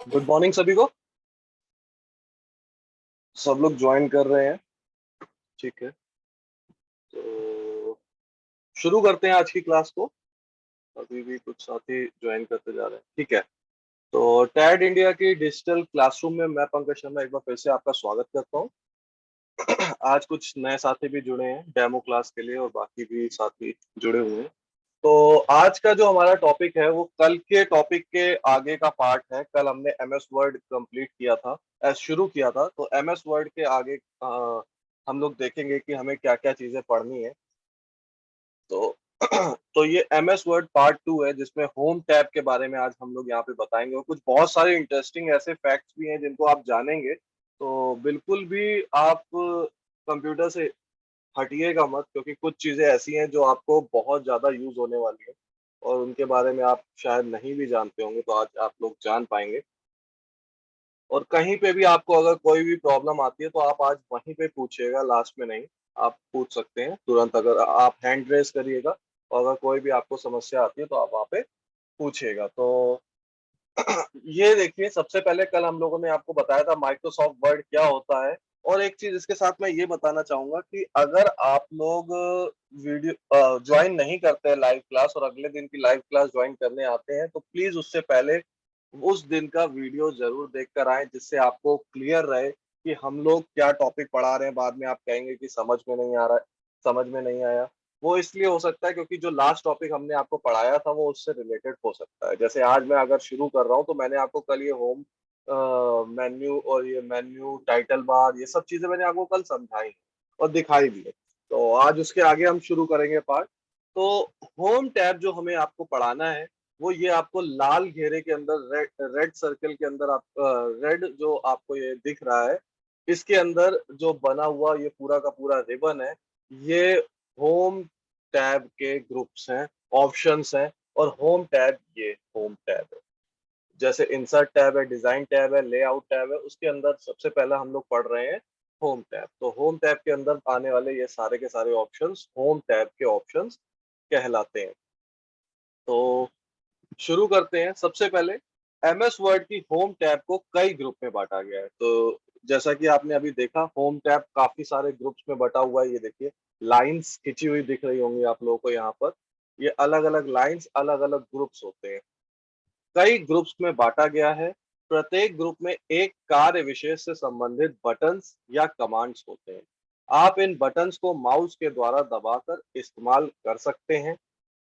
Good morning सभी को। सब लोग ज्वाइन कर रहे हैं। ठीक है, तो शुरू करते हैं आज की क्लास को। अभी भी कुछ साथी ज्वाइन करते जा रहे हैं। ठीक है, तो टैड इंडिया की डिजिटल क्लासरूम में मैं पंकज शर्मा एक बार फिर से आपका स्वागत करता हूँ। आज कुछ नए साथी भी जुड़े हैं डेमो क्लास के लिए और बाकी भी साथी जुड़े हुए हैं। तो आज का जो हमारा टॉपिक है वो कल के टॉपिक के आगे का पार्ट है। कल हमने एमएस वर्ड कंप्लीट किया था, शुरू किया था। तो एमएस वर्ड के आगे हम लोग देखेंगे कि हमें क्या क्या चीजें पढ़नी है। तो तो ये एमएस वर्ड पार्ट 2 है जिसमें होम टैब के बारे में आज हम लोग यहाँ पे बताएंगे और कुछ बहुत सारे इंटरेस्टिंग ऐसे फैक्ट्स भी हैं जिनको आप जानेंगे। तो बिल्कुल भी आप कंप्यूटर से हटिएगा मत, क्योंकि कुछ चीजें ऐसी हैं जो आपको बहुत ज्यादा यूज होने वाली है और उनके बारे में आप शायद नहीं भी जानते होंगे, तो आज आप लोग जान पाएंगे। और कहीं पे भी आपको अगर कोई भी प्रॉब्लम आती है तो आप आज वहीं पे पूछिएगा, लास्ट में नहीं। आप पूछ सकते हैं तुरंत, अगर आप हैंड रेस करिएगा और अगर कोई भी आपको समस्या आती है तो आप वहाँ पे पूछिएगा। तो ये देखिए, सबसे पहले कल हम लोगों ने आपको बताया था माइक्रोसॉफ्ट वर्ड क्या होता है। और एक चीज इसके साथ मैं ये बताना चाहूंगा कि अगर आप लोग वीडियो ज्वाइन नहीं करते हैं लाइव क्लास और अगले दिन की लाइव क्लास ज्वाइन करने आते हैं, तो प्लीज उससे पहले उस दिन का वीडियो जरूर देख कर आए, जिससे आपको क्लियर रहे कि हम लोग क्या टॉपिक पढ़ा रहे हैं। बाद में आप कहेंगे कि समझ में नहीं आ रहा है, समझ में नहीं आया। वो इसलिए हो सकता है क्योंकि जो लास्ट टॉपिक हमने आपको पढ़ाया था वो उससे रिलेटेड हो सकता है। जैसे आज मैं अगर शुरू कर रहा हूँ तो मैंने आपको कल ये होम मेन्यू और ये मेन्यू टाइटल बार ये सब चीजें मैंने आपको कल समझाई और दिखाई भी है। तो आज उसके आगे हम शुरू करेंगे पार्ट। तो होम टैब जो हमें आपको पढ़ाना है वो ये आपको लाल घेरे के अंदर, रेड रेड सर्कल के अंदर, आप रेड जो आपको ये दिख रहा है, इसके अंदर जो बना हुआ ये पूरा का पूरा रिबन है, ये होम टैब के ग्रुप्स हैं, ऑप्शंस हैं। और होम टैब ये होम टैब है। जैसे इंसर्ट टैब है, डिजाइन टैब है, लेआउट टैब है, उसके अंदर सबसे पहला हम लोग पढ़ रहे हैं होम टैब। तो होम टैब के अंदर आने वाले ये सारे के सारे ऑप्शंस होम टैब के ऑप्शंस कहलाते हैं। तो शुरू करते हैं। सबसे पहले एमएस वर्ड की होम टैब को कई ग्रुप में बांटा गया है। तो जैसा कि आपने अभी देखा, होम टैब काफी सारे ग्रुप्स में बटा हुआ है। ये देखिए, लाइंस खिंची हुई दिख रही होंगी आप लोगों को यहाँ पर। ये अलग अलग लाइंस अलग अलग ग्रुप्स होते हैं, कई ग्रुप्स में बांटा गया है। प्रत्येक ग्रुप में एक कार्य विशेष से संबंधित बटन्स या कमांड्स होते हैं। आप इन बटन्स को माउस के द्वारा दबाकर इस्तेमाल कर सकते हैं।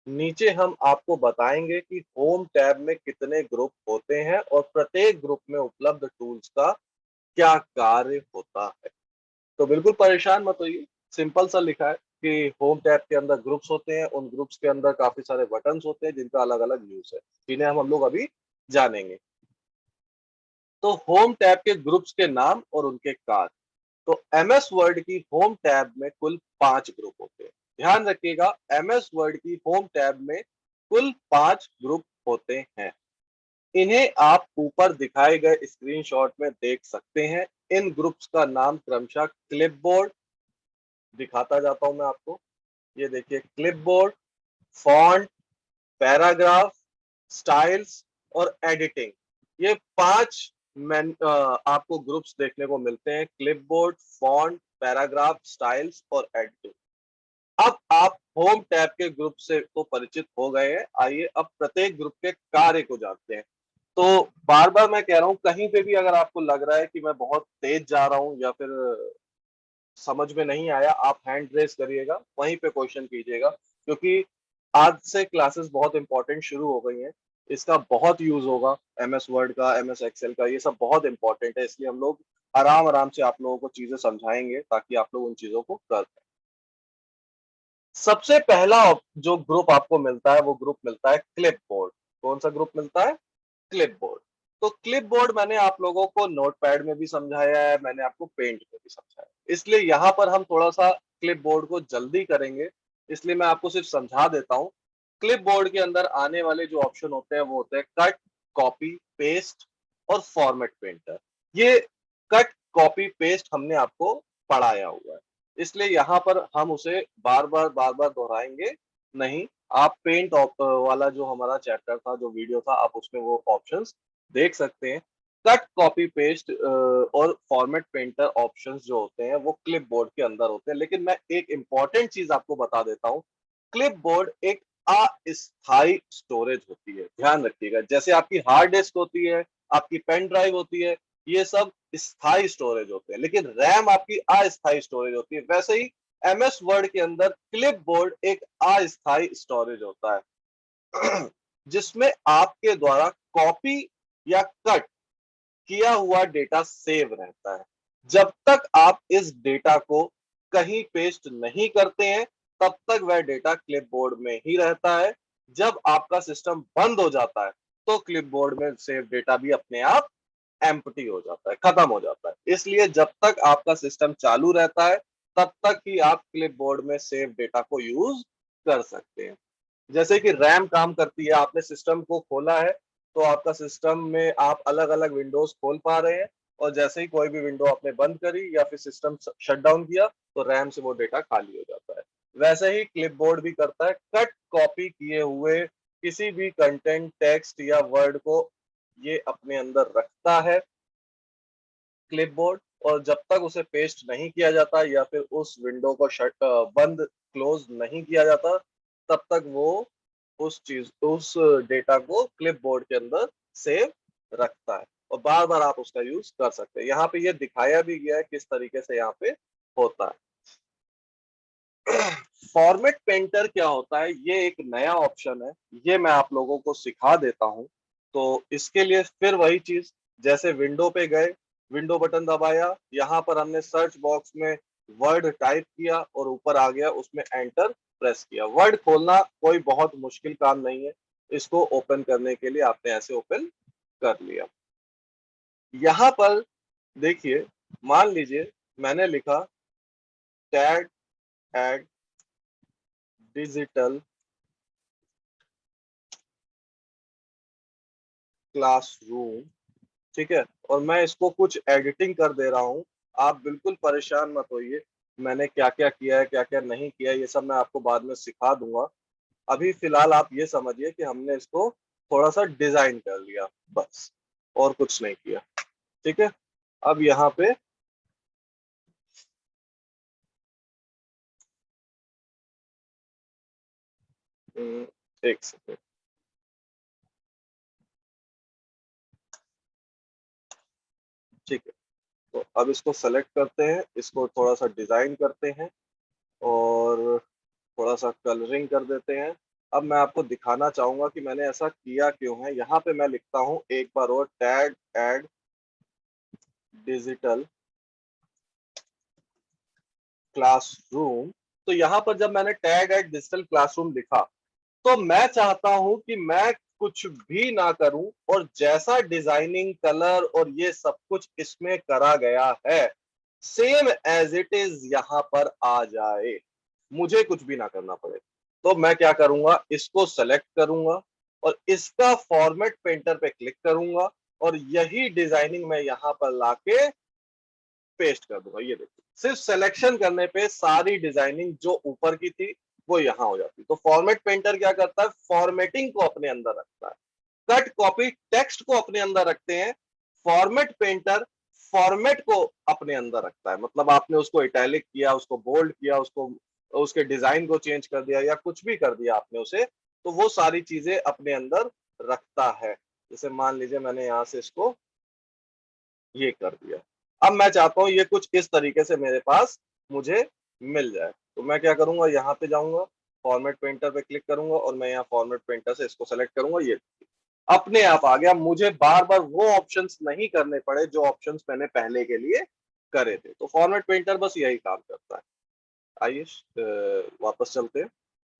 नीचे हम आपको बताएंगे कि होम टैब में कितने ग्रुप होते हैं और प्रत्येक ग्रुप में उपलब्ध टूल्स का क्या कार्य होता है। तो बिल्कुल परेशान मत होइए, सिंपल सा लिखा है कि होम टैब के अंदर ग्रुप्स होते हैं, उन ग्रुप्स के अंदर काफी सारे बटन्स होते हैं जिनका अलग अलग यूज है, जिन्हें हम लोग अभी जानेंगे। तो होम टैब के ग्रुप्स के नाम और उनके कार्य। तो एमएस वर्ड की होम टैब में कुल 5 ग्रुप होते हैं। ध्यान रखिएगा, एमएस वर्ड की होम टैब में कुल 5 ग्रुप होते हैं। इन्हें आप ऊपर दिखाए गए स्क्रीनशॉट में देख सकते हैं। इन ग्रुप्स का नाम क्रमशः क्लिपबोर्ड, दिखाता जाता हूं मैं आपको। ये देखिए, क्लिपबोर्ड, फॉन्ट, पैराग्राफ, स्टाइल्स और एडिटिंग, ये 5 आपको ग्रुप्स देखने को मिलते हैं। क्लिपबोर्ड, फॉन्ट, पैराग्राफ, स्टाइल्स और एडिटिंग। अब आप होम टैब के ग्रुप से तो परिचित हो गए हैं। आइए अब प्रत्येक ग्रुप के कार्य को जानते हैं। तो बार बार मैं कह रहा हूं, कहीं पे भी अगर आपको लग रहा है कि मैं बहुत तेज जा रहा हूं या फिर समझ में नहीं आया, आप हैंड रेस करिएगा, वहीं पे क्वेश्चन कीजिएगा। क्योंकि आज से क्लासेस बहुत इंपॉर्टेंट शुरू हो गई हैं। इसका बहुत यूज होगा, एमएस वर्ड का, एमएस एक्सेल का, ये सब बहुत इंपॉर्टेंट है। इसलिए हम लोग आराम आराम से आप लोगों को चीजें समझाएंगे ताकि आप लोग उन चीजों को कर पाएं। सबसे पहला जो ग्रुप आपको मिलता है वो ग्रुप मिलता है क्लिपबोर्ड। कौन सा ग्रुप मिलता है? क्लिपबोर्ड। तो क्लिपबोर्ड मैंने आप लोगों को नोटपैड में भी समझाया है, मैंने आपको पेंट में भी समझाया है। इसलिए यहाँ पर हम थोड़ा सा क्लिपबोर्ड को जल्दी करेंगे, इसलिए मैं आपको सिर्फ समझा देता हूँ। क्लिपबोर्ड के अंदर आने वाले जो ऑप्शन होते हैं वो होते हैं कट, कॉपी, पेस्ट और फॉर्मेट पेंटर। ये कट, कॉपी, पेस्ट हमने आपको पढ़ाया हुआ है, इसलिए यहाँ पर हम उसे बार बार दोहराएंगे नहीं। आप पेंट वाला जो हमारा चैप्टर था, जो वीडियो था, आप उसमें वो ऑप्शंस देख सकते हैं। कट कॉपी पेस्ट और फॉर्मेट पेंटर ऑप्शंस जो होते हैं वो क्लिपबोर्ड के अंदर होते हैं। लेकिन मैं एक इंपॉर्टेंट चीज आपको बता देता हूँ, क्लिपबोर्ड एक अस्थायी स्टोरेज होती है, ध्यान रखिएगा। जैसे आपकी हार्ड डिस्क होती है, आपकी पेन ड्राइव होती है, ये सब स्थायी स्टोरेज होते हैं, लेकिन रैम आपकी अस्थायी स्टोरेज होती है। वैसे ही एमएस वर्ड के अंदर क्लिपबोर्ड एक अस्थायी स्टोरेज होता है जिसमें आपके द्वारा कॉपी या कट किया हुआ डेटा सेव रहता है। जब तक आप इस डेटा को कहीं पेस्ट नहीं करते हैं, तब तक वह डेटा क्लिपबोर्ड में ही रहता है। जब आपका सिस्टम बंद हो जाता है, तो क्लिपबोर्ड में सेव डेटा भी अपने आप एम्प्टी हो जाता है, खत्म हो जाता है। इसलिए जब तक आपका सिस्टम चालू रहता है, तब तक ही आप क्लिपबोर्ड में सेव डेटा को यूज कर सकते हैं। जैसे कि रैम काम करती है, आपने सिस्टम को खोला है, तो आपका सिस्टम में आप अलग अलग विंडोज खोल पा रहे हैं, और जैसे ही कोई भी विंडो आपने बंद करी या फिर सिस्टम शट डाउन किया, तो रैम से वो डेटा खाली हो जाता है। वैसे ही क्लिपबोर्ड भी करता है, कट कॉपी किए हुए किसी भी कंटेंट, टेक्स्ट या वर्ड को ये अपने अंदर रखता है क्लिपबोर्ड, और जब तक उसे पेस्ट नहीं किया जाता या फिर उस विंडो को बंद क्लोज नहीं किया जाता, तब तक वो उस डेटा को क्लिपबोर्ड के अंदर सेव रखता है, और बार बार आप उसका यूज कर सकते हैं। यहाँ पे ये दिखाया भी गया है किस तरीके से यहाँ पे होता है। फॉर्मेट पेंटर क्या होता है, ये एक नया ऑप्शन है, ये मैं आप लोगों को सिखा देता हूँ। तो इसके लिए फिर वही चीज, जैसे विंडो पे गए, विंडो बटन दबाया, यहाँ पर हमने सर्च बॉक्स में वर्ड टाइप किया और ऊपर आ गया, उसमें एंटर प्रेस किया। वर्ड खोलना कोई बहुत मुश्किल काम नहीं है, इसको ओपन करने के लिए आपने ऐसे ओपन कर लिया। यहाँ पर देखिए, मान लीजिए मैंने लिखा टैग एड डिजिटल क्लासरूम, ठीक है, और मैं इसको कुछ एडिटिंग कर दे रहा हूँ। आप बिल्कुल परेशान मत होइए, मैंने क्या क्या किया है, क्या क्या नहीं किया है, ये सब मैं आपको बाद में सिखा दूंगा। अभी फिलहाल आप ये समझिए कि हमने इसको थोड़ा सा डिजाइन कर लिया, बस, और कुछ नहीं किया। ठीक है, अब यहाँ पे एक सेकेंड, ठीक है, तो अब इसको सेलेक्ट करते हैं, इसको थोड़ा सा डिजाइन करते हैं, और थोड़ा सा कलरिंग कर देते हैं। अब मैं आपको दिखाना चाहूंगा कि मैंने ऐसा किया क्यों है। यहाँ पे मैं लिखता हूँ एक बार और, टैग एड डिजिटल क्लासरूम। तो यहाँ पर जब मैंने टैग एड डिजिटल क्लासरूम लिखा, तो मैं चाहता हूं कि मैं कुछ भी ना करूं, और जैसा डिजाइनिंग, कलर और ये सब कुछ इसमें करा गया है, सेम एज इट इज यहाँ पर आ जाए, मुझे कुछ भी ना करना पड़े। तो मैं क्या करूंगा, इसको सेलेक्ट करूंगा और इसका फॉर्मेट पेंटर पे क्लिक करूंगा, और यही डिजाइनिंग मैं यहाँ पर लाके पेस्ट कर दूंगा। ये देखिए, सिर्फ सिलेक्शन करने पे सारी डिजाइनिंग जो ऊपर की थी वो यहाँ हो जाती। तो फॉर्मेट पेंटर क्या करता है, फॉर्मेटिंग को अपने अंदर रखता है, कट कॉपी टेक्स्ट को अपने अंदर रखते हैं, फॉर्मेट पेंटर फॉर्मेट को अपने अंदर रखता है। मतलब आपने उसको इटैलिक किया, उसको बोल्ड किया, उसको उसके डिजाइन को चेंज कर दिया या कुछ भी कर दिया आपने उसे, तो वो सारी चीजें अपने अंदर रखता है। जैसे मान लीजिए मैंने यहाँ से इसको ये कर दिया, अब मैं चाहता हूँ ये कुछ इस तरीके से मेरे पास मुझे मिल जाए। तो मैं क्या करूंगा, यहाँ पे जाऊंगा, फॉर्मेट पेंटर पे क्लिक करूंगा, और मैं यहाँ फॉर्मेट पेंटर से इसको सेलेक्ट करूंगा, ये अपने आप आ गया। मुझे बार बार वो ऑप्शंस नहीं करने पड़े जो ऑप्शंस मैंने पहले के लिए करे थे। तो फॉर्मेट पेंटर बस यही काम करता है। आइए वापस चलते हैं।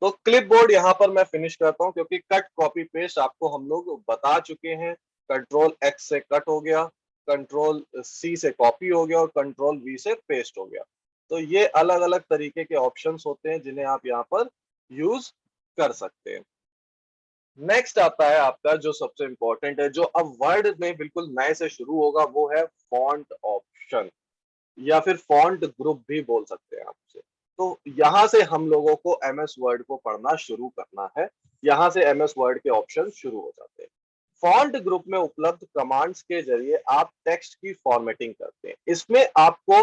तो क्लिपबोर्ड यहाँ पर मैं फिनिश करता हूँ, क्योंकि कट कॉपी पेस्ट आपको हम लोग बता चुके हैं। कंट्रोल एक्स से कट हो गया, कंट्रोल सी से कॉपी हो गया, और कंट्रोल वी से पेस्ट हो गया। तो ये अलग अलग तरीके के ऑप्शंस होते हैं जिन्हें आप यहाँ पर यूज कर सकते हैं। नेक्स्ट आता है आपका जो सबसे इंपॉर्टेंट है, जो अब वर्ड में बिल्कुल नए से शुरू होगा, वो है फॉन्ट ऑप्शन, या फिर फॉन्ट ग्रुप भी बोल सकते हैं आप उसे। तो यहाँ से हम लोगों को एमएस वर्ड को पढ़ना शुरू करना है, यहाँ से एमएस वर्ड के ऑप्शन शुरू हो जाते हैं। फॉन्ट ग्रुप में उपलब्ध कमांड्स के जरिए आप टेक्स्ट की फॉर्मेटिंग करते हैं। इसमें आपको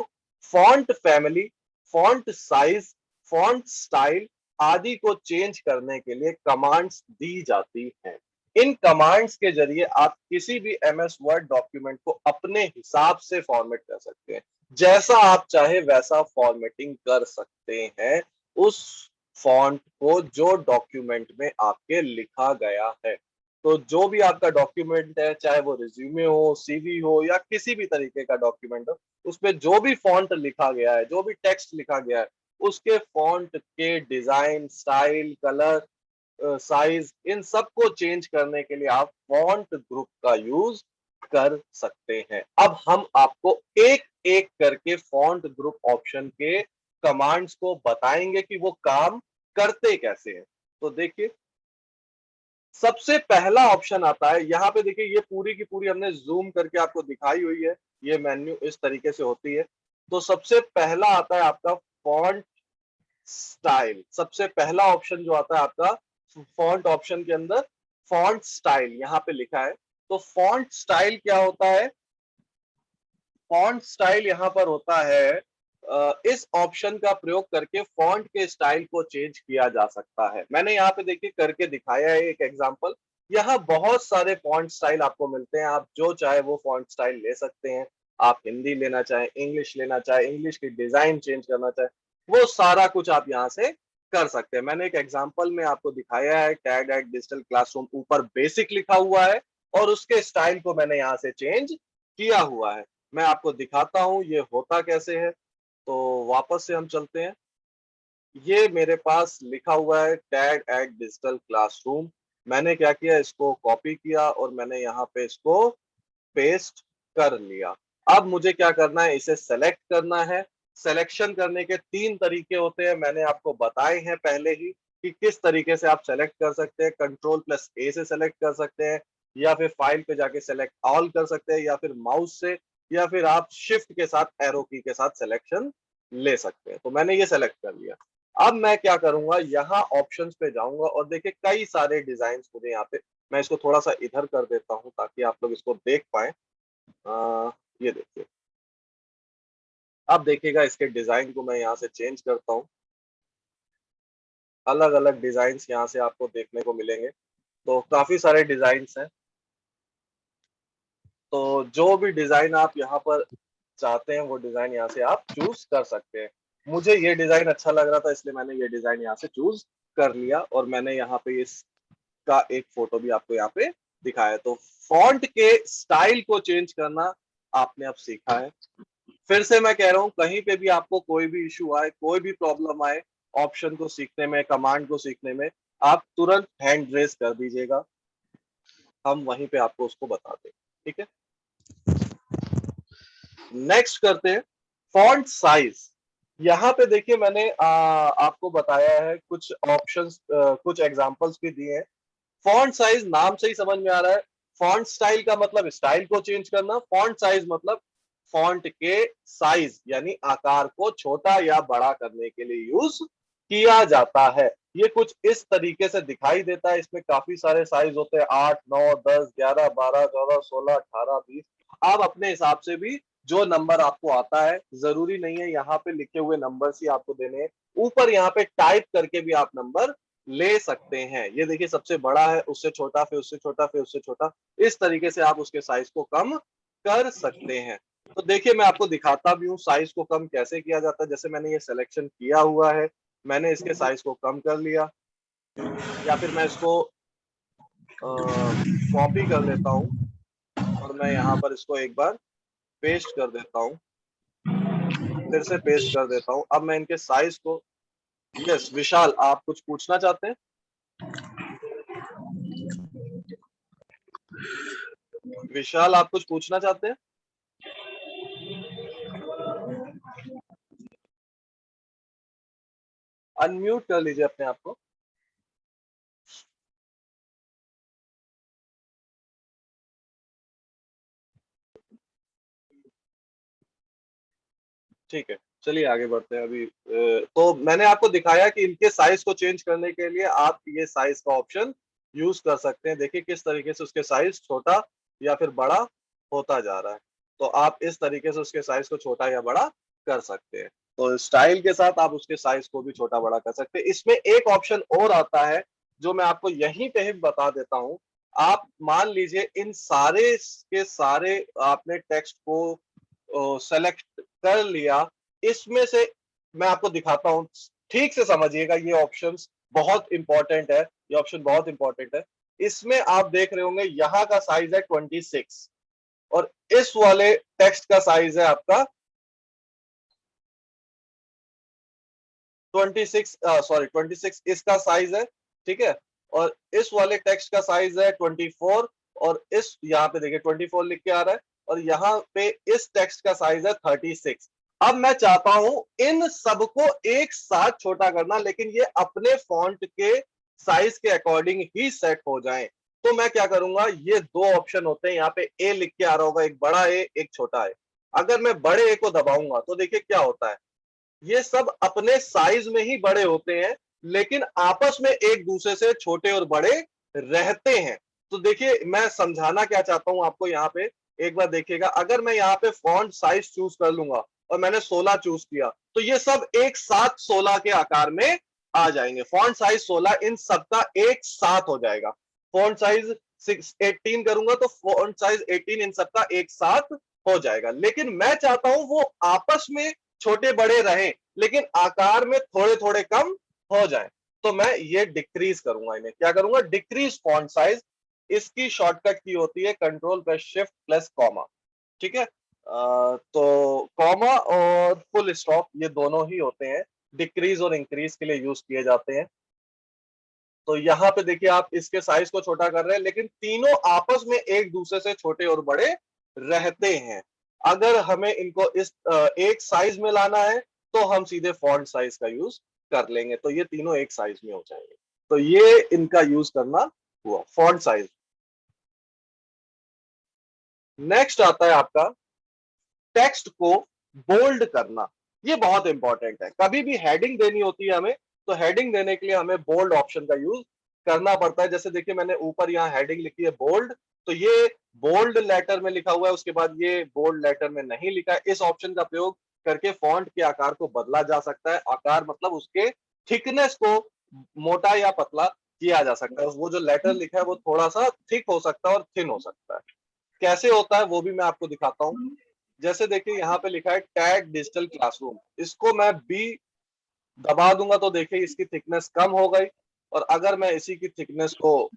font family, font size, font style आदि को चेंज करने के लिए कमांड्स दी जाती हैं। इन कमांड्स के जरिए आप किसी भी एमएस वर्ड डॉक्यूमेंट को अपने हिसाब से फॉर्मेट कर सकते हैं। जैसा आप चाहे वैसा फॉर्मेटिंग कर सकते हैं उस फॉन्ट को जो डॉक्यूमेंट में आपके लिखा गया है। तो जो भी आपका डॉक्यूमेंट है, चाहे वो रिज्यूमे हो, सीवी हो या किसी भी तरीके का डॉक्यूमेंट हो, उसमें जो भी फॉन्ट लिखा गया है, जो भी टेक्स्ट लिखा गया है, उसके फॉन्ट के डिजाइन, स्टाइल, कलर, साइज, इन सब को चेंज करने के लिए आप फॉन्ट ग्रुप का यूज कर सकते हैं। अब हम आपको एक एक करके फॉन्ट ग्रुप ऑप्शन के कमांड्स को बताएंगे कि वो काम करते कैसे हैं। तो देखिए, सबसे पहला ऑप्शन आता है, यहाँ पे देखिए ये पूरी की पूरी हमने जूम करके आपको दिखाई हुई है। ये मेन्यू इस तरीके से होती है। तो सबसे पहला आता है आपका फॉन्ट स्टाइल। सबसे पहला ऑप्शन जो आता है आपका फॉन्ट ऑप्शन के अंदर, फॉन्ट स्टाइल यहाँ पे लिखा है। तो फॉन्ट स्टाइल क्या होता है? फॉन्ट स्टाइल यहाँ पर होता है, इस ऑप्शन का प्रयोग करके फॉन्ट के स्टाइल को चेंज किया जा सकता है। मैंने यहाँ पे देखिए करके दिखाया है एक एग्जांपल। यहाँ बहुत सारे फॉन्ट स्टाइल आपको मिलते हैं, आप जो चाहे वो फॉन्ट स्टाइल ले सकते हैं। आप हिंदी लेना चाहें, इंग्लिश लेना चाहें, इंग्लिश की डिजाइन चेंज करना चाहें, वो सारा कुछ आप यहाँ से कर सकते हैं। मैंने एक एग्जाम्पल में आपको दिखाया है, टैग एट डिजिटल क्लासरूम ऊपर बेसिक लिखा हुआ है और उसके स्टाइल को मैंने यहाँ से चेंज किया हुआ है। मैं आपको दिखाता हूँ ये होता कैसे है। तो वापस से हम चलते हैं। ये मेरे पास लिखा हुआ है टैग एट डिजिटल क्लासरूम। मैंने क्या किया, इसको कॉपी किया और मैंने यहाँ पे इसको पेस्ट कर लिया। अब मुझे क्या करना है, इसे सेलेक्ट करना है। सिलेक्शन करने के 3 तरीके होते हैं, मैंने आपको बताए हैं पहले ही कि किस तरीके से आप सेलेक्ट कर सकते हैं। कंट्रोल प्लस ए से सेलेक्ट कर सकते हैं, या फिर फाइल पे जाके सेलेक्ट ऑल कर सकते हैं, या फिर माउस से, या फिर आप शिफ्ट के साथ एरो की के साथ सिलेक्शन ले सकते हैं। तो मैंने ये सेलेक्ट कर लिया। अब मैं क्या करूंगा, यहाँ ऑप्शंस पे जाऊंगा और देखिए कई सारे डिजाइन मुझे यहाँ पे, मैं इसको थोड़ा सा इधर कर देता हूँ ताकि आप लोग इसको देख पाए। ये देखिए, अब देखिएगा इसके डिजाइन को मैं यहाँ से चेंज करता हूँ। अलग अलग डिजाइन यहाँ से आपको देखने को मिलेंगे। तो काफी सारे डिजाइन हैं। तो जो भी डिजाइन आप यहाँ पर चाहते हैं वो डिजाइन यहाँ से आप चूज कर सकते हैं। मुझे ये डिजाइन अच्छा लग रहा था इसलिए मैंने ये डिजाइन यहाँ से चूज कर लिया और मैंने यहाँ पे इसका एक फोटो भी आपको यहाँ पे दिखाया है। तो फॉन्ट के स्टाइल को चेंज करना आपने अब सीखा है। फिर से मैं कह रहा हूँ, कहीं पे भी आपको कोई भी इशू आए, कोई भी प्रॉब्लम आए ऑप्शन को सीखने में, कमांड को सीखने में, आप तुरंत हैंड रेज कर दीजिएगा, हम वहीं पे आपको उसको बता देंगे। ठीक है, नेक्स्ट करते हैं फॉन्ट साइज। यहाँ पे देखिए मैंने आपको बताया है कुछ ऑप्शंस, कुछ एग्जांपल्स भी दिए हैं। फॉन्ट साइज नाम से ही समझ में आ रहा है, फॉन्ट स्टाइल का मतलब स्टाइल को चेंज करना, फॉन्ट साइज मतलब फॉन्ट के साइज यानी आकार को छोटा या बड़ा करने के लिए यूज किया जाता है। ये कुछ इस तरीके से दिखाई देता है। इसमें काफी सारे साइज होते हैं, 8, 9, 10, 11, 12, 14, 16, 18, 20। आप अपने हिसाब से भी जो नंबर आपको आता है, जरूरी नहीं है यहाँ पे लिखे हुए नंबर ही आपको देने हैं, ऊपर यहाँ पे टाइप करके भी आप नंबर ले सकते हैं। ये देखिए सबसे बड़ा है, उससे छोटा, फिर उससे छोटा, फिर उससे छोटा, इस तरीके से आप उसके साइज को कम कर सकते हैं। तो देखिए मैं आपको दिखाता भी हूँ साइज को कम कैसे किया जाता है। जैसे मैंने ये सिलेक्शन किया हुआ है, मैंने इसके साइज को कम कर लिया, या फिर मैं इसको कॉपी कर लेता हूँ और मैं यहाँ पर इसको एक बार पेस्ट कर देता हूँ, फिर से पेस्ट कर देता हूँ। अब मैं इनके साइज को, यस विशाल आप कुछ पूछना चाहते हैं? विशाल आप कुछ पूछना चाहते हैं? अनम्यूट कर लीजिए अपने आप को। ठीक है, चलिए आगे बढ़ते हैं। अभी तो मैंने आपको दिखाया कि इनके साइज को चेंज करने के लिए आप ये साइज का ऑप्शन यूज कर सकते हैं। देखिए किस तरीके से उसके साइज छोटा या फिर बड़ा होता जा रहा है। तो आप इस तरीके से उसके साइज को छोटा या बड़ा कर सकते हैं। तो स्टाइल के साथ आप उसके साइज को भी छोटा बड़ा कर सकते हैं। इसमें एक ऑप्शन और आता है जो मैं आपको यहीं पे ही बता देता हूँ। आप मान लीजिए इन सारे के सारे आपने टेक्स्ट को सेलेक्ट कर लिया, इसमें से मैं आपको दिखाता हूँ, ठीक से समझिएगा, ये ऑप्शंस बहुत इंपॉर्टेंट है, ये ऑप्शन बहुत इंपॉर्टेंट है। इसमें आप देख रहे होंगे यहाँ का साइज है 26 और इस वाले टेक्स्ट का साइज है आपका 26, सॉरी 26 इसका साइज है, ठीक है। और इस वाले टेक्स्ट का साइज है 24 और इस यहाँ पे देखिए 24 लिख के आ रहा है और यहाँ पे इस टेक्स्ट का साइज है 36। अब मैं चाहता हूं इन सबको एक साथ छोटा करना, लेकिन ये अपने फॉन्ट के साइज के अकॉर्डिंग ही सेट हो जाएं। तो मैं क्या करूंगा, ये दो ऑप्शन होते हैं, यहाँ पे ए लिख के आ रहा होगा, एक बड़ा ए एक छोटा ए। अगर मैं बड़े ए को दबाऊंगा तो देखिए क्या होता है, ये सब अपने साइज में ही बड़े होते हैं, लेकिन आपस में एक दूसरे से छोटे और बड़े रहते हैं। तो देखिए मैं समझाना क्या चाहता हूं आपको, यहाँ पे एक बार देखिएगा, अगर मैं यहाँ पे फॉन्ट साइज चूज कर लूंगा और मैंने 16 चूज किया तो ये सब एक साथ 16 के आकार में आ जाएंगे। फॉन्ट साइज 16 इन सबका एक साथ हो जाएगा। फॉन्ट साइज 18 करूंगा तो फॉन्ट साइज 18 इन सबका एक साथ हो जाएगा। लेकिन मैं चाहता हूं वो आपस में छोटे बड़े रहें, लेकिन आकार में थोड़े थोड़े कम हो जाए। तो मैं ये डिक्रीज करूंगा, इन्हें क्या करूंगा, डिक्रीज फॉन्ट साइज। इसकी शॉर्टकट की होती है control plus shift plus comma, ठीक है। तो कॉमा और फुल स्टॉप ये दोनों ही होते हैं, डिक्रीज और इंक्रीज के लिए यूज किए जाते हैं। तो यहाँ पे देखिए आप इसके साइज को छोटा कर रहे हैं, लेकिन तीनों आपस में एक दूसरे से छोटे और बड़े रहते हैं। अगर हमें इनको इस एक साइज में लाना है तो हम सीधे फॉन्ट साइज का यूज कर लेंगे, तो ये तीनों एक साइज में हो जाएंगे। तो ये इनका यूज करना हुआ फॉन्ट साइज। नेक्स्ट आता है आपका टेक्स्ट को बोल्ड करना। ये बहुत इंपॉर्टेंट है। कभी भी हेडिंग देनी होती है हमें, तो हेडिंग देने के लिए हमें बोल्ड ऑप्शन का यूज करना पड़ता है। जैसे देखिए मैंने ऊपर यहाँ हेडिंग लिखी है बोल्ड, तो ये बोल्ड लेटर में लिखा हुआ है, उसके बाद ये बोल्ड लेटर में नहीं लिखा है। इस ऑप्शन का प्रयोग करके फॉन्ट के आकार को बदला जा सकता है। आकार मतलब उसके थिकनेस को मोटा या पतला किया जा सकता है। वो जो लेटर लिखा है वो थोड़ा सा थिक हो सकता है और थिन हो सकता है। कैसे होता है वो भी मैं आपको दिखाता हूँ। जैसे देखिए यहाँ पे लिखा है टैग डिजिटल क्लासरूम, इसको मैं बी दबा दूंगा तो देखिए इसकी थिकनेस कम हो गई। और अगर मैं इसी की थिकनेस को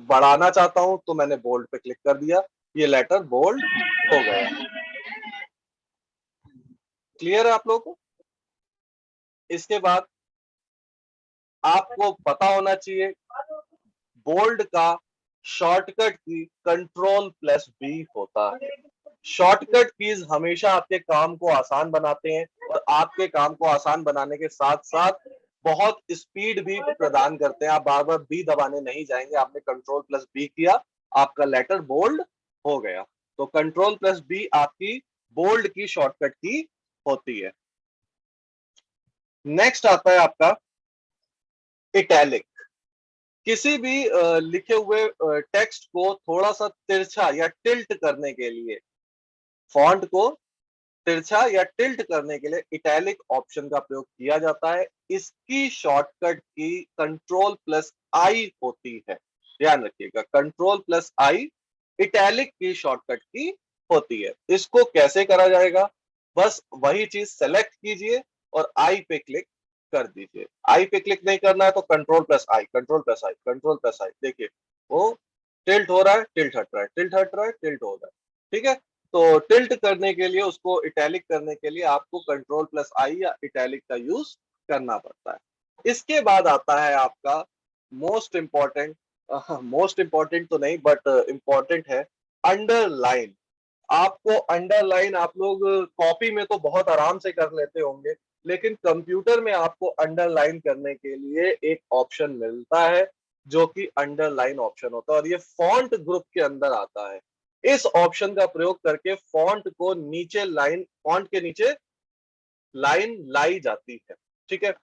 बढ़ाना चाहता हूं तो मैंने बोल्ड पे क्लिक कर दिया, ये लेटर बोल्ड हो गया। क्लियर है आप लोगों को? इसके बाद आपको पता होना चाहिए बोल्ड का शॉर्टकट की कंट्रोल प्लस बी होता है। शॉर्टकट कीज हमेशा आपके काम को आसान बनाते हैं और आपके काम को आसान बनाने के साथ साथ बहुत स्पीड भी प्रदान करते हैं। आप बार बार बी दबाने नहीं जाएंगे, आपने कंट्रोल प्लस बी किया, आपका लेटर बोल्ड हो गया। तो कंट्रोल प्लस बी आपकी बोल्ड की शॉर्टकट की होती है। नेक्स्ट आता है आपका इटैलिक। किसी भी लिखे हुए टेक्स्ट को थोड़ा सा तिरछा या टिल्ट करने के लिए, फॉन्ट को तिरछा या टिल्ट करने के लिए इटैलिक ऑप्शन का प्रयोग किया जाता है। इसकी शॉर्टकट की कंट्रोल प्लस आई होती है। ध्यान रखिएगा, कंट्रोल प्लस आई इटैलिक की शॉर्टकट की होती है। इसको कैसे करा जाएगा, बस वही चीज सेलेक्ट कीजिए और आई पे क्लिक कर दीजिए। आई पे क्लिक नहीं करना है तो कंट्रोल प्लस आई, कंट्रोल प्लस आई, कंट्रोल प्लस आई, देखिए वो टिल्ट हो रहा है, टिल्ट हट रहा है, टिल्ट हट रहा है, टिल्ट हो रहा है, ठीक है। तो टिल्ट करने के लिए, उसको इटैलिक करने के लिए आपको कंट्रोल प्लस आई या इटैलिक का यूज करना पड़ता है। इसके बाद आता है आपका मोस्ट इंपॉर्टेंट, मोस्ट इंपॉर्टेंट तो नहीं बट इंपॉर्टेंट है, अंडरलाइन। आपको अंडरलाइन, आप लोग कॉपी में तो बहुत आराम से कर लेते होंगे, लेकिन कंप्यूटर में आपको अंडरलाइन करने के लिए एक ऑप्शन मिलता है जो कि अंडरलाइन ऑप्शन होता है और ये फॉन्ट ग्रुप के अंदर आता है। इस ऑप्शन का प्रयोग करके फॉन्ट को नीचे लाइन, फॉन्ट के नीचे लाइन लाई जाती है, ठीक है।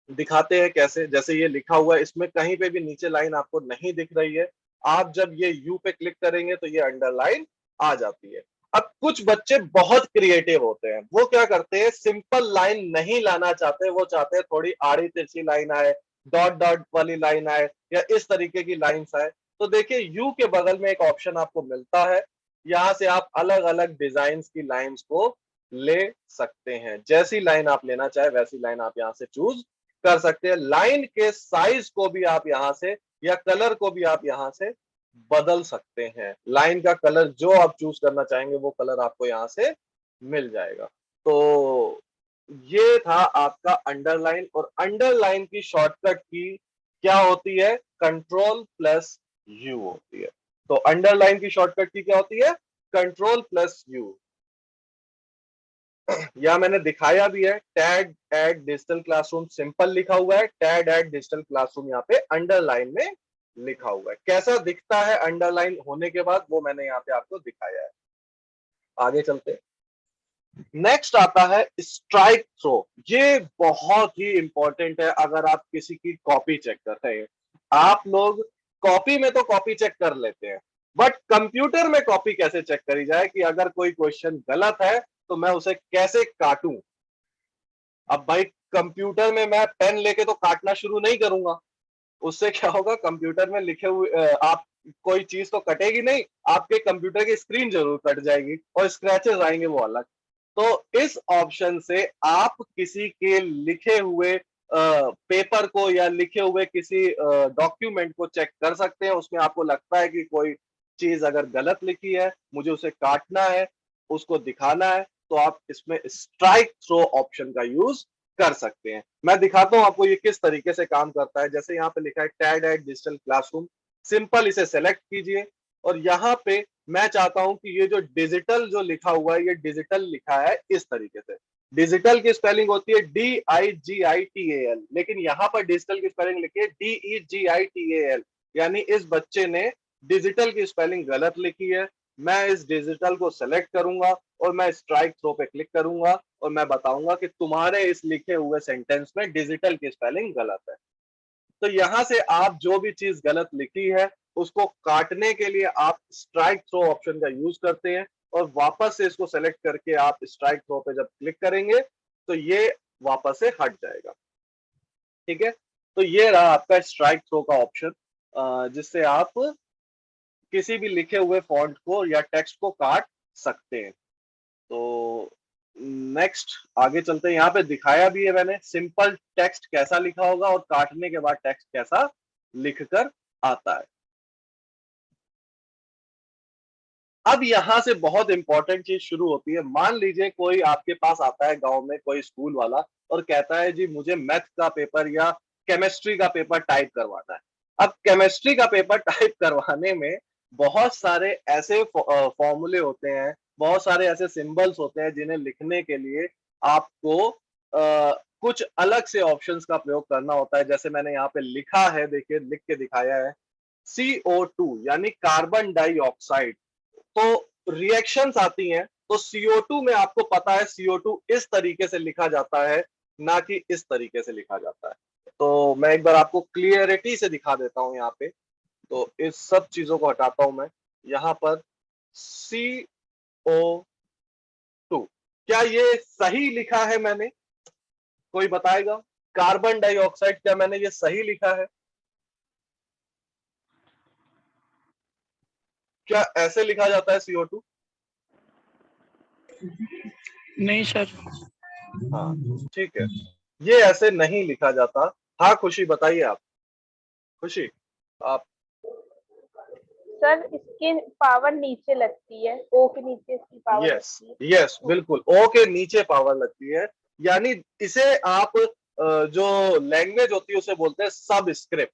दिखाते हैं कैसे, जैसे ये लिखा हुआ है, इसमें कहीं पे भी नीचे लाइन आपको नहीं दिख रही है। आप जब ये यू पे क्लिक करेंगे तो ये अंडरलाइन आ जाती है। अब कुछ बच्चे बहुत क्रिएटिव होते हैं, वो क्या करते हैं, सिंपल लाइन नहीं लाना चाहते, वो चाहते हैं थोड़ी आड़ी तिरछी लाइन आए, डॉट डॉट वाली लाइन आए, या इस तरीके की लाइन्स आए। तो देखिए यू के बगल में एक ऑप्शन आपको मिलता है, यहाँ से आप अलग अलग डिजाइन की लाइन्स को ले सकते हैं। जैसी लाइन आप लेना चाहे वैसी लाइन आप यहाँ से चूज कर सकते हैं। लाइन के साइज को भी आप यहां से, या कलर को भी आप यहां से बदल सकते हैं। लाइन का कलर जो आप चूज करना चाहेंगे वो कलर आपको यहां से मिल जाएगा। तो ये था आपका अंडरलाइन। और अंडरलाइन की शॉर्टकट की क्या होती है, कंट्रोल प्लस यू होती है। तो अंडरलाइन की शॉर्टकट की क्या होती है, कंट्रोल प्लस यू। या मैंने दिखाया भी है, tag eight digital classroom simple लिखा हुआ है, टैग एट डिजिटल क्लासरूम यहाँ पे अंडरलाइन में लिखा हुआ है। कैसा दिखता है अंडरलाइन होने के बाद, वो मैंने यहाँ पे आपको दिखाया है। आगे चलते हैं। नेक्स्ट आता है स्ट्राइक थ्रो। ये बहुत ही इंपॉर्टेंट है अगर आप किसी की कॉपी चेक कर रहे हैं। आप लोग कॉपी में तो कॉपी चेक कर लेते हैं, बट कंप्यूटर में कॉपी कैसे चेक करी जाए, कि अगर कोई क्वेश्चन गलत है तो मैं उसे कैसे काटूं। अब भाई कंप्यूटर में मैं पेन लेके तो काटना शुरू नहीं करूंगा, उससे क्या होगा, कंप्यूटर में लिखे हुए आप कोई चीज तो कटेगी नहीं, आपके कंप्यूटर की स्क्रीन जरूर कट जाएगी और स्क्रैचेस आएंगे वो अलग। तो इस ऑप्शन से आप किसी के लिखे हुए पेपर को या लिखे हुए किसी डॉक्यूमेंट को चेक कर सकते हैं। उसमें आपको लगता है कि कोई चीज अगर गलत लिखी है, मुझे उसे काटना है, उसको दिखाना है, तो आप इसमें स्ट्राइक थ्रो ऑप्शन का यूज कर सकते हैं। मैं दिखाता हूं आपको ये किस तरीके से काम करता है। जैसे यहाँ पे लिखा है tag eight digital classroom, simple इसे सेलेक्ट कीजिए, और यहाँ पे मैं चाहता हूं कि ये जो डिजिटल जो लिखा हुआ है, ये डिजिटल लिखा है इस तरीके से। डिजिटल की स्पेलिंग होती है DIGITAL, लेकिन यहाँ पर डिजिटल की स्पेलिंग लिखी है DEGITAL, यानी इस बच्चे ने डिजिटल की स्पेलिंग गलत लिखी है। मैं इस डिजिटल को सेलेक्ट करूंगा और मैं स्ट्राइक थ्रो पे क्लिक करूंगा, और मैं बताऊंगा कि तुम्हारे इस लिखे हुए सेंटेंस में डिजिटल की स्पेलिंग गलत है। तो यहां से आप जो भी चीज गलत लिखी है उसको काटने के लिए आप स्ट्राइक थ्रो ऑप्शन का यूज करते हैं, और वापस से इसको सेलेक्ट करके आप स्ट्राइक थ्रो पे जब क्लिक करेंगे तो ये वापस से हट जाएगा। ठीक है, तो ये रहा आपका स्ट्राइक थ्रो का ऑप्शन, जिससे आप किसी भी लिखे हुए फॉन्ट को या टेक्स्ट को काट सकते हैं। तो नेक्स्ट आगे चलते हैं। यहाँ पे दिखाया भी है मैंने सिंपल टेक्स्ट कैसा लिखा होगा और काटने के बाद टेक्स्ट कैसा लिखकर आता है। अब यहाँ से बहुत इंपॉर्टेंट चीज शुरू होती है। मान लीजिए कोई आपके पास आता है गांव में, कोई स्कूल वाला, और कहता है जी मुझे मैथ का पेपर या केमिस्ट्री का पेपर टाइप करवाना है। अब केमिस्ट्री का पेपर टाइप करवाने में बहुत सारे ऐसे फॉर्मूले होते हैं, बहुत सारे ऐसे सिंबल्स होते हैं जिन्हें लिखने के लिए आपको कुछ अलग से ऑप्शंस का प्रयोग करना होता है। जैसे मैंने यहाँ पे लिखा है, देखिए लिख के दिखाया है, CO2 यानी कार्बन डाइऑक्साइड। तो रिएक्शंस आती हैं, तो CO2 में आपको पता है CO2 इस तरीके से लिखा जाता है, ना कि इस तरीके से लिखा जाता है। तो मैं एक बार आपको क्लियरिटी से दिखा देता हूं यहाँ पे। तो इस सब चीजों को हटाता हूं मैं। यहाँ पर CO2, क्या ये सही लिखा है मैंने, कोई बताएगा? कार्बन डाइऑक्साइड, क्या मैंने ये सही लिखा है? क्या ऐसे लिखा जाता है CO2? नहीं सर। हाँ, ठीक है, ये ऐसे नहीं लिखा जाता। हाँ खुशी, बताइए आप। खुशी, आप। सर इसके पावर नीचे लगती है, ओ के नीचे इसकी पावर यस, लगती है। यस बिल्कुल, ओ के नीचे पावर लगती है। यानी इसे आप जो लैंग्वेज होती है उसे बोलते हैं सब स्क्रिप्ट।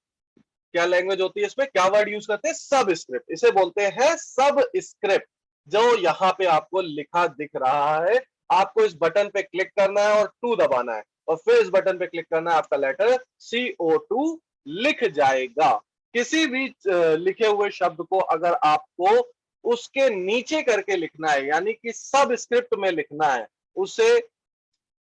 क्या लैंग्वेज होती है इसमें, क्या वर्ड यूज करते हैं, सब स्क्रिप्ट, इसे बोलते हैं सब स्क्रिप्ट। जो यहाँ पे आपको लिखा दिख रहा है, आपको इस बटन पे क्लिक करना है और 2 दबाना है, और फिर इस बटन पे क्लिक करना है, आपका लेटर CO2 लिख जाएगा। किसी भी लिखे हुए शब्द को अगर आपको उसके नीचे करके लिखना है, यानी कि सब स्क्रिप्ट में लिखना है, उसे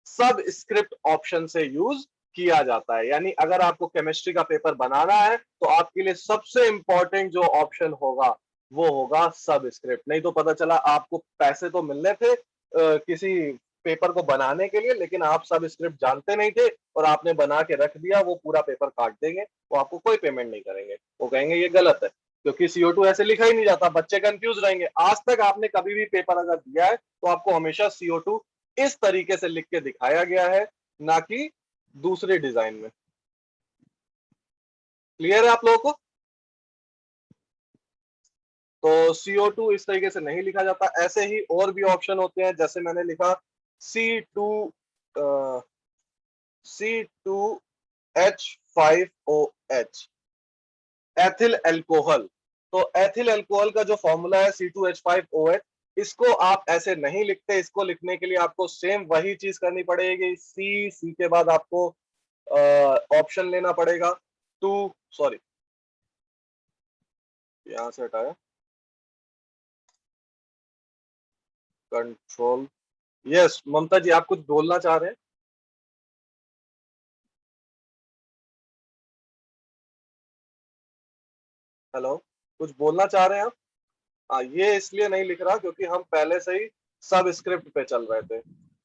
सब स्क्रिप्ट ऑप्शन से यूज किया जाता है। यानी अगर आपको केमिस्ट्री का पेपर बनाना है तो आपके लिए सबसे इंपॉर्टेंट जो ऑप्शन होगा वो होगा सबस्क्रिप्ट। नहीं तो पता चला आपको पैसे तो मिलने थे किसी पेपर को बनाने के लिए, लेकिन आप सबस्क्रिप्ट जानते नहीं थे और आपने बना के रख दिया, वो पूरा पेपर काट देंगे, वो आपको कोई पेमेंट नहीं करेंगे, वो कहेंगे ये गलत है क्योंकि CO2 ऐसे लिखा ही नहीं जाता, बच्चे कंफ्यूज रहेंगे। आज तक आपने कभी भी पेपर अगर दिया है तो आपको हमेशा CO2 इस तरीके से लिख के दिखाया गया है, ना कि दूसरे डिजाइन में। क्लियर है आप लोगों को? तो CO2 इस तरीके से नहीं लिखा जाता। ऐसे ही और भी ऑप्शन होते हैं, जैसे मैंने लिखा C2 C2H5OH एथिल अल्कोहल। तो एथिल अल्कोहल का जो फॉर्मूला है C2H5OH, इसको आप ऐसे नहीं लिखते। इसको लिखने के लिए आपको सेम वही चीज करनी पड़ेगी। सी के बाद आपको ऑप्शन लेना पड़ेगा टू, सॉरी यहां से हटाया, कंट्रोल। यस ममता जी, आप कुछ बोलना चाह रहे हैं? हेलो, कुछ बोलना चाह रहे हैं आप? हाँ, ये इसलिए नहीं लिख रहा क्योंकि हम पहले से ही सब स्क्रिप्ट पे चल रहे थे।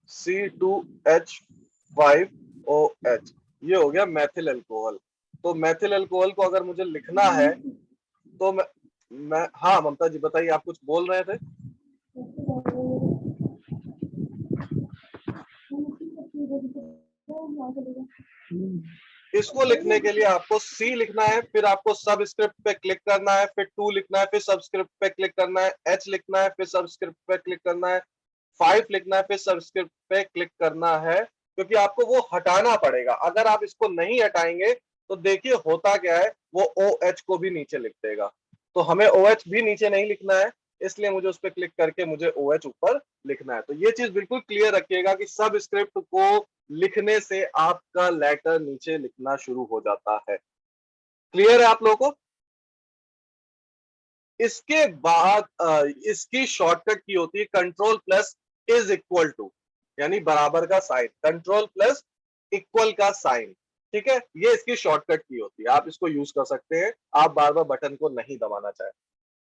C2H5OH, ये हो गया मैथिल अल्कोहल। तो मैथिल अल्कोहल को अगर मुझे लिखना है तो मैं हाँ ममता जी बताइए, आप कुछ बोल रहे थे? इसको लिखने के लिए आपको C लिखना है, फिर आपको सब स्क्रिप्ट पे क्लिक करना है, फिर 2 लिखना है, फिर सबस्क्रिप्ट पे क्लिक करना है, H लिखना है, फिर सबस्क्रिप्ट पे क्लिक करना है, 5 लिखना है, फिर सबस्क्रिप्ट पे क्लिक करना है, क्योंकि आपको वो हटाना पड़ेगा। अगर आप इसको नहीं हटाएंगे तो देखिए होता क्या है, वो OH को भी नीचे लिख देगा। तो हमें OH भी नीचे नहीं लिखना है, इसलिए मुझे उस पर क्लिक करके मुझे OH ऊपर लिखना है। तो ये चीज बिल्कुल क्लियर रखिएगा कि सब स्क्रिप्ट को लिखने से आपका लेटर नीचे लिखना शुरू हो जाता है। क्लियर है आप लोगों को? इसके बाद इसकी शॉर्टकट की होती है control plus is equal to, यानी बराबर का साइन, कंट्रोल प्लस इक्वल का साइन। ठीक है, ये इसकी शॉर्टकट की होती है, आप इसको यूज कर सकते हैं, आप बार बार बटन को नहीं दबाना चाहें।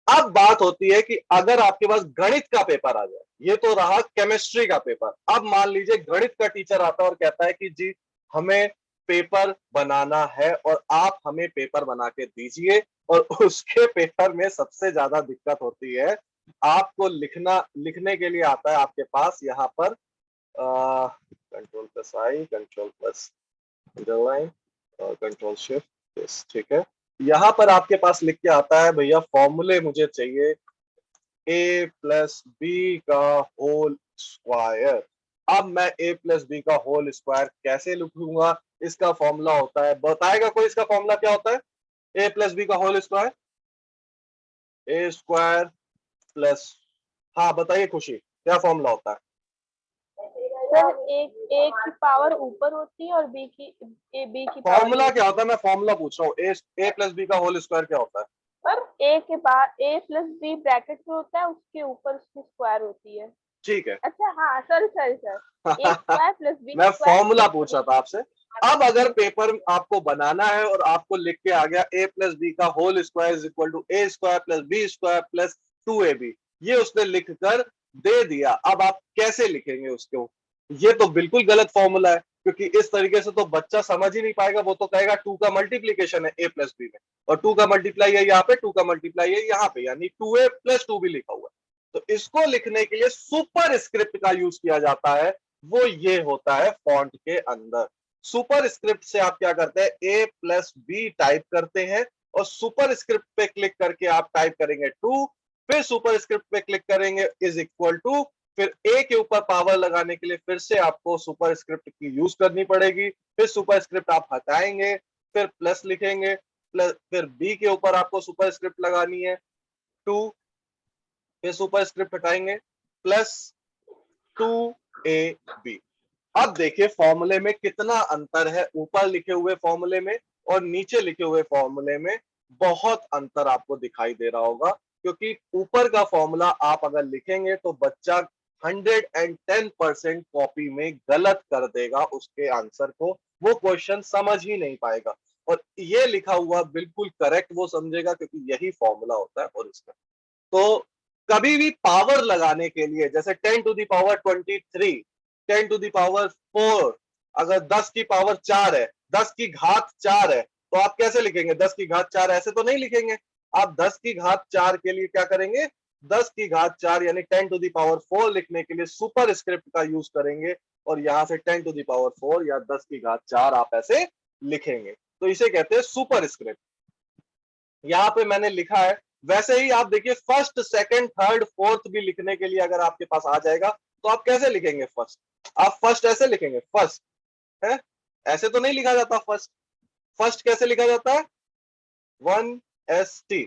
अब बात होती है कि अगर आपके पास गणित का पेपर आ जाए, ये तो रहा केमिस्ट्री का पेपर। अब मान लीजिए गणित का टीचर आता है और कहता है कि जी हमें पेपर बनाना है और आप हमें पेपर बना के दीजिए, और उसके पेपर में सबसे ज्यादा दिक्कत होती है, आपको लिखने के लिए आता है आपके पास यहाँ पर कंट्रोल प्लस आई, कंट्रोल प्लस अंडरलाइन और कंट्रोल शिफ्ट, ठीक है। यहाँ पर आपके पास लिख के आता है भैया फॉर्मूले मुझे चाहिए A+B का होल स्क्वायर। अब मैं A+B का होल स्क्वायर कैसे लिखूंगा? इसका फॉर्मूला होता है, बताएगा कोई इसका फॉर्मूला क्या होता है? A+B का होल स्क्वायर, ए स्क्वायर प्लस, हाँ बताइए खुशी, क्या फॉर्मूला होता है? सर एक की पावर ऊपर होती है और बी की पावर फॉर्मूला क्या होता है? मैं फॉर्मूला पूछ रहा हूँ, A+B का होल स्क्वायर क्या होता है? पर ए के बाद A+B ब्रैकेट में होता है, उसके ऊपर उसकी स्क्वायर होती है। ठीक है। अच्छा हाँ, सॉरी सॉरी सर, ए स्क्वायर प्लस बी मैं स्क्वायर फॉर्मूला पूछ रहा था आपसे। अब अगर पेपर आपको बनाना है और आपको लिख के आ गया A+B का whole square is equal to A square plus B square plus 2AB, ये उसने लिख कर दे दिया, अब आप कैसे लिखेंगे उसको? ये तो बिल्कुल गलत फॉर्मूला है, क्योंकि इस तरीके से तो बच्चा समझ ही नहीं पाएगा। वो तो कहेगा 2 का मल्टीप्लीकेशन है A+B में, और 2 का मल्टीप्लाई है यहाँ पे, 2 का मल्टीप्लाई है यहाँ पे, यानी 2A प्लस 2B लिखा हुआ है। तो इसको लिखने के लिए सुपर स्क्रिप्ट का यूज किया जाता है, वो ये होता है फॉन्ट के अंदर। सुपर स्क्रिप्ट से आप क्या करते हैं, A+B टाइप करते हैं और सुपर स्क्रिप्ट पे क्लिक करके आप टाइप करेंगे 2, फिर सुपर स्क्रिप्ट पे क्लिक करेंगे इज इक्वल टू, फिर ए के ऊपर पावर लगाने के लिए फिर से आपको सुपर स्क्रिप्ट की यूज करनी पड़ेगी, फिर सुपर स्क्रिप्ट आप हटाएंगे, फिर प्लस लिखेंगे, प्लस फिर बी के ऊपर आपको सुपर स्क्रिप्ट लगानी है 2, फिर सुपर स्क्रिप्ट हटाएंगे प्लस 2AB। अब देखिए फॉर्मूले में कितना अंतर है, ऊपर लिखे हुए फॉर्मूले में और नीचे लिखे हुए फॉर्मूले में बहुत अंतर आपको दिखाई दे रहा होगा, क्योंकि ऊपर का फॉर्मूला आप अगर लिखेंगे तो बच्चा 110% कॉपी में गलत कर देगा उसके आंसर को, वो क्वेश्चन समझ ही नहीं पाएगा। और ये लिखा हुआ बिल्कुल करेक्ट वो समझेगा, क्योंकि यही फॉर्मूला होता है। और इसका तो कभी भी पावर लगाने के लिए, जैसे 10 to the power 23, 10 to the power 4, अगर 10 की पावर 4 है, 10 की घात 4 है, तो आप कैसे लिखेंगे? 10 की घात 4 ऐसे तो नहीं लिखेंगे। आप 10 की घात 4 के लिए क्या करेंगे? 10 की घात 4 यानी 10 टू द पावर 4 लिखने के लिए सुपर स्क्रिप्ट का यूज करेंगे, और यहां से 10 टू द पावर 4 या 10 की घात 4 आप ऐसे लिखेंगे। तो इसे कहते हैं सुपर स्क्रिप्ट। यहाँ पे मैंने लिखा है। वैसे ही आप देखिए, फर्स्ट, सेकंड, थर्ड, फोर्थ भी लिखने के लिए अगर आपके पास आ जाएगा, तो आप कैसे लिखेंगे फर्स्ट? आप फर्स्ट ऐसे लिखेंगे, फर्स्ट है, ऐसे तो नहीं लिखा जाता फर्स्ट। फर्स्ट कैसे लिखा जाता है? 1ST।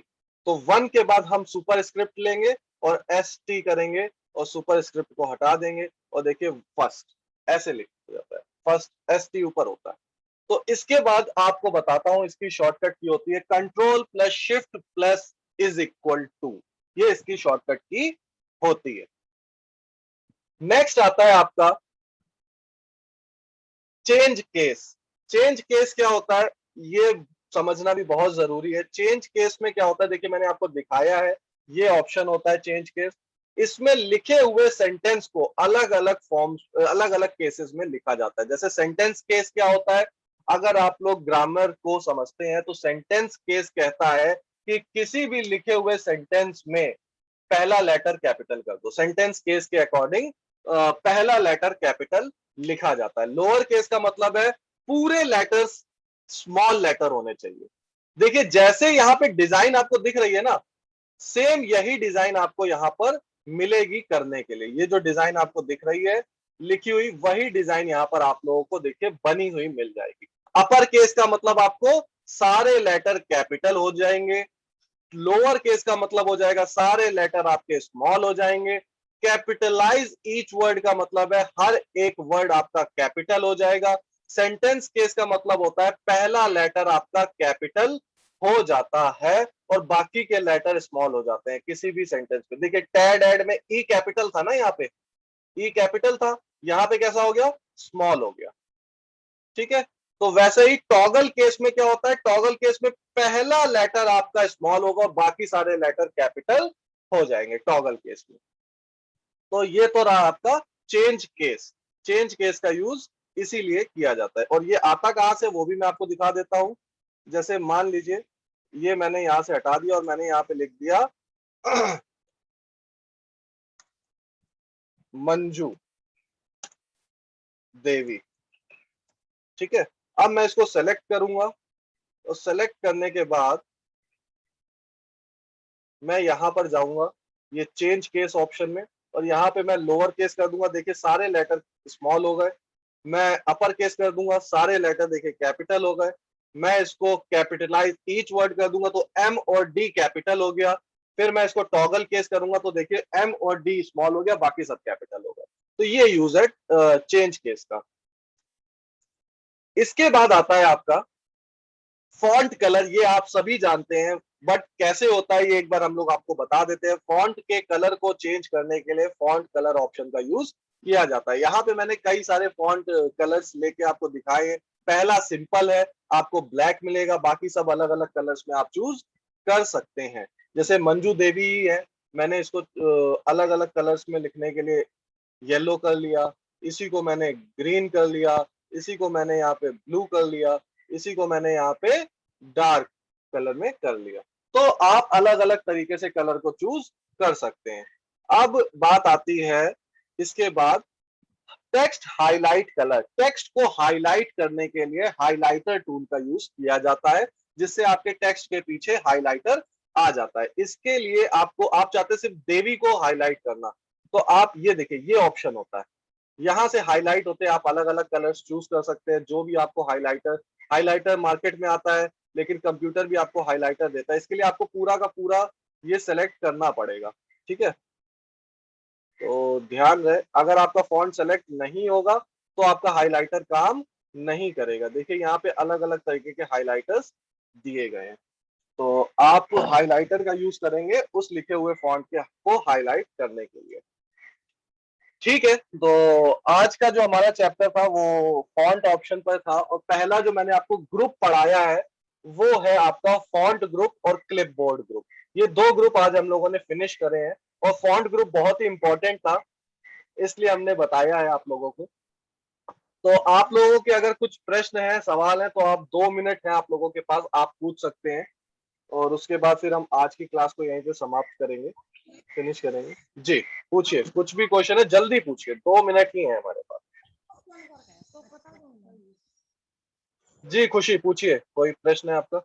तो 1 के बाद हम सुपर स्क्रिप्ट लेंगे और ST करेंगे और सुपर स्क्रिप्ट को हटा देंगे, और देखिए फर्स्ट ऐसे लिखा जाता है, फर्स्ट ST ऊपर होता है। तो इसके बाद आपको बताता हूं, इसकी शॉर्टकट की होती है control plus shift plus is equal to, ये इसकी शॉर्टकट की होती है। नेक्स्ट आता है आपका चेंज केस। चेंज केस क्या होता है, ये समझना भी बहुत जरूरी है। चेंज केस में क्या होता है, देखिए मैंने आपको दिखाया है, ये ऑप्शन होता है चेंज केस। इसमें लिखे हुए सेंटेंस को अलग अलग फॉर्म्स, अलग अलग केसेस में लिखा जाता है। जैसे सेंटेंस केस क्या होता है, अगर आप लोग ग्रामर को समझते हैं तो सेंटेंस केस कहता है कि किसी भी लिखे हुए सेंटेंस में पहला लेटर कैपिटल कर दो। सेंटेंस केस के अकॉर्डिंग पहला लेटर कैपिटल लिखा जाता है। लोअर केस का मतलब है पूरे लेटर्स स्मॉल लेटर होने चाहिए। देखिए जैसे यहां पे डिजाइन आपको दिख रही है ना, सेम यही डिजाइन आपको यहां पर मिलेगी करने के लिए। ये जो डिजाइन आपको दिख रही है लिखी हुई, वही डिजाइन यहां पर आप लोगों को देखिए बनी हुई मिल जाएगी। अपर केस का मतलब आपको सारे लेटर कैपिटल हो जाएंगे। लोअर केस का मतलब हो जाएगा सारे लेटर आपके स्मॉल हो जाएंगे। कैपिटलाइज ईच वर्ड का मतलब है हर एक वर्ड आपका कैपिटल हो जाएगा। सेंटेंस केस का मतलब होता है पहला लेटर आपका कैपिटल हो जाता है और बाकी के लेटर स्मॉल हो जाते हैं किसी भी सेंटेंस में। देखिए टैड एड में ई कैपिटल था ना, यहाँ पे ई कैपिटल था, यहाँ पे कैसा हो गया? स्मॉल हो गया। ठीक है, तो वैसे ही टॉगल केस में क्या होता है? टॉगल केस में पहला लेटर आपका स्मॉल होगा और बाकी सारे लेटर कैपिटल हो जाएंगे टॉगल केस में। तो ये तो रहा आपका चेंज केस। चेंज केस का यूज इसीलिए किया जाता है। और ये आता कहां से वो भी मैं आपको दिखा देता हूं। जैसे मान लीजिए ये मैंने यहां से हटा दिया और मैंने यहां पे लिख दिया मंजू देवी। ठीक है, अब मैं इसको सेलेक्ट करूंगा और सेलेक्ट करने के बाद मैं यहां पर जाऊंगा ये चेंज केस ऑप्शन में, और यहां पे मैं लोअर केस कर दूंगा। देखिए सारे लेटर स्मॉल हो गए। मैं अपर केस कर दूंगा, सारे लेटर देखिए कैपिटल हो गए। मैं इसको कैपिटलाइज ईच वर्ड कर दूंगा तो एम और डी कैपिटल हो गया। फिर मैं इसको टॉगल केस करूंगा तो देखिए एम और डी स्मॉल हो गया, बाकी सब कैपिटल हो गया। तो ये यूज है चेंज केस का। इसके बाद आता है आपका फॉन्ट कलर। ये आप सभी जानते हैं, बट कैसे होता है ये एक बार हम लोग आपको बता देते हैं। फॉन्ट के कलर को चेंज करने के लिए फॉन्ट कलर ऑप्शन का यूज किया जाता है। यहाँ पे मैंने कई सारे फॉन्ट कलर्स लेके आपको दिखाए हैं। पहला सिंपल है, आपको ब्लैक मिलेगा, बाकी सब अलग अलग कलर्स में आप चूज कर सकते हैं। जैसे मंजू देवी ही है, मैंने इसको अलग अलग कलर्स में लिखने के लिए येलो कर लिया, इसी को मैंने ग्रीन कर लिया, इसी को मैंने यहाँ पे ब्लू कर लिया, इसी को मैंने यहाँ पे डार्क कलर में कर लिया। तो आप अलग अलग तरीके से कलर को चूज कर सकते हैं। अब बात आती है इसके बाद टेक्स्ट हाईलाइट कलर। टेक्स्ट को हाईलाइट करने के लिए हाइलाइटर टूल का यूज किया जाता है, जिससे आपके टेक्स्ट के पीछे हाइलाइटर आ जाता है। इसके लिए आपको, आप चाहते सिर्फ देवी को हाईलाइट करना, तो आप ये देखिए ये ऑप्शन होता है, यहाँ से हाईलाइट होते हैं। आप अलग अलग कलर्स चूज कर सकते हैं, जो भी आपको हाइलाइटर, हाइलाइटर मार्केट में आता है लेकिन कंप्यूटर भी आपको हाइलाइटर देता है। इसके लिए आपको पूरा का पूरा ये सेलेक्ट करना पड़ेगा। ठीक है, तो ध्यान रहे अगर आपका फॉन्ट सेलेक्ट नहीं होगा तो आपका हाइलाइटर काम नहीं करेगा। देखिए यहाँ पे अलग अलग तरीके के हाइलाइटर्स दिए गए हैं, तो आप हाइलाइटर का यूज करेंगे उस लिखे हुए फॉन्ट के को हाईलाइट करने के लिए। ठीक है, तो आज का जो हमारा चैप्टर था वो फॉन्ट ऑप्शन पर था और पहला जो मैंने आपको ग्रुप पढ़ाया है वो है आपका फॉन्ट ग्रुप और क्लिपबोर्ड ग्रुप। ये 2 ग्रुप आज हम लोगों ने फिनिश करे हैं और फॉन्ट ग्रुप बहुत ही इंपॉर्टेंट था, इसलिए हमने बताया है आप लोगों को। तो आप लोगों के अगर कुछ प्रश्न है, सवाल है तो आप 2 मिनट है आप लोगों के पास, आप पूछ सकते हैं और उसके बाद फिर हम आज की क्लास को यहीं पे समाप्त करेंगे, फिनिश करेंगे। जी, पूछिए, कुछ भी क्वेश्चन है जल्दी पूछिए, 2 मिनट ही है हमारे पास। जी खुशी पूछिए, कोई प्रश्न है आपका?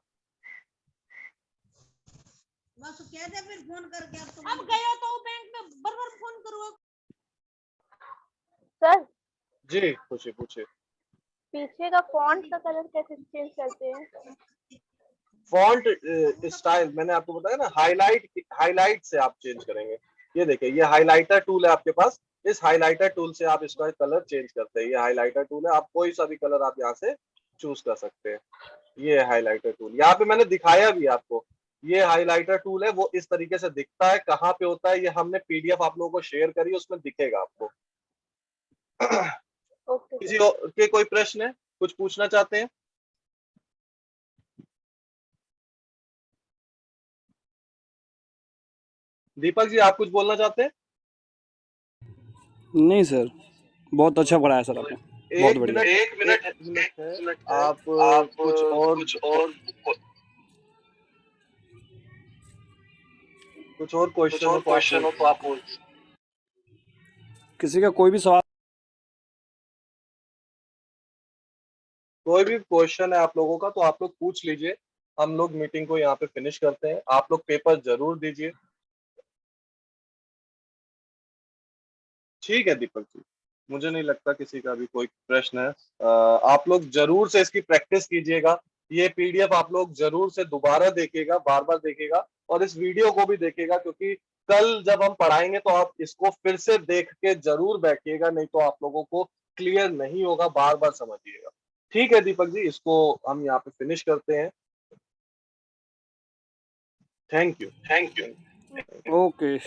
बस कहते फिर फोन करके अब गए तो बैंक में बराबर फोन करो। सर जी खुशी पूछिए। पीछे का फॉन्ट का कलर कैसे चेंज करते हैं? फॉन्ट स्टाइल मैंने आपको बताया ना, हाईलाइट से आप चेंज करेंगे। ये देखिए, ये हाइलाइटर टूल है आपके पास, इस हाइलाइटर टूल से आप इसका कलर चेंज करते हैं। ये हाइलाइटर टूल है, आप कोई सा भी कलर आप यहाँ से चूज कर सकते हैं। ये हाइलाइटर टूल यहाँ पे मैंने दिखाया भी आपको। ये हाइलाइटर टूल है, वो इस तरीके से दिखता है। कहाँ पे होता है ये हमने पीडीएफ आप लोगों को शेयर करी, उसमें दिखेगा आपको। ओके किसी सर। और के कोई प्रश्न है, कुछ पूछना चाहते हैं? दीपक जी, आप कुछ बोलना चाहते हैं? नहीं सर, बहुत अच्छा पढ़ाया सर आपने, बहुत एक बढ़िया। मिनट, एक मिनट है, आप कुछ और क्वेश्चन हो तो आप पूछ। किसी का कोई भी सवाल? कोई भी क्वेश्चन है आप लोगों का तो आप लोग पूछ लीजिए, हम लोग मीटिंग को यहाँ पे फिनिश करते हैं। आप लोग पेपर जरूर दीजिए। ठीक है दीपक जी, मुझे नहीं लगता किसी का भी कोई प्रश्न है। आप लोग जरूर से इसकी प्रैक्टिस कीजिएगा। ये पीडीएफ आप लोग जरूर से दोबारा देखिएगा, बार बार देखिएगा और इस वीडियो को भी देखिएगा, क्योंकि कल जब हम पढ़ाएंगे तो आप इसको फिर से देख के जरूर बैठिएगा, नहीं तो आप लोगों को क्लियर नहीं होगा, बार बार समझिएगा। ठीक है दीपक जी, इसको हम यहाँ पे फिनिश करते हैं। Thank you. ओके।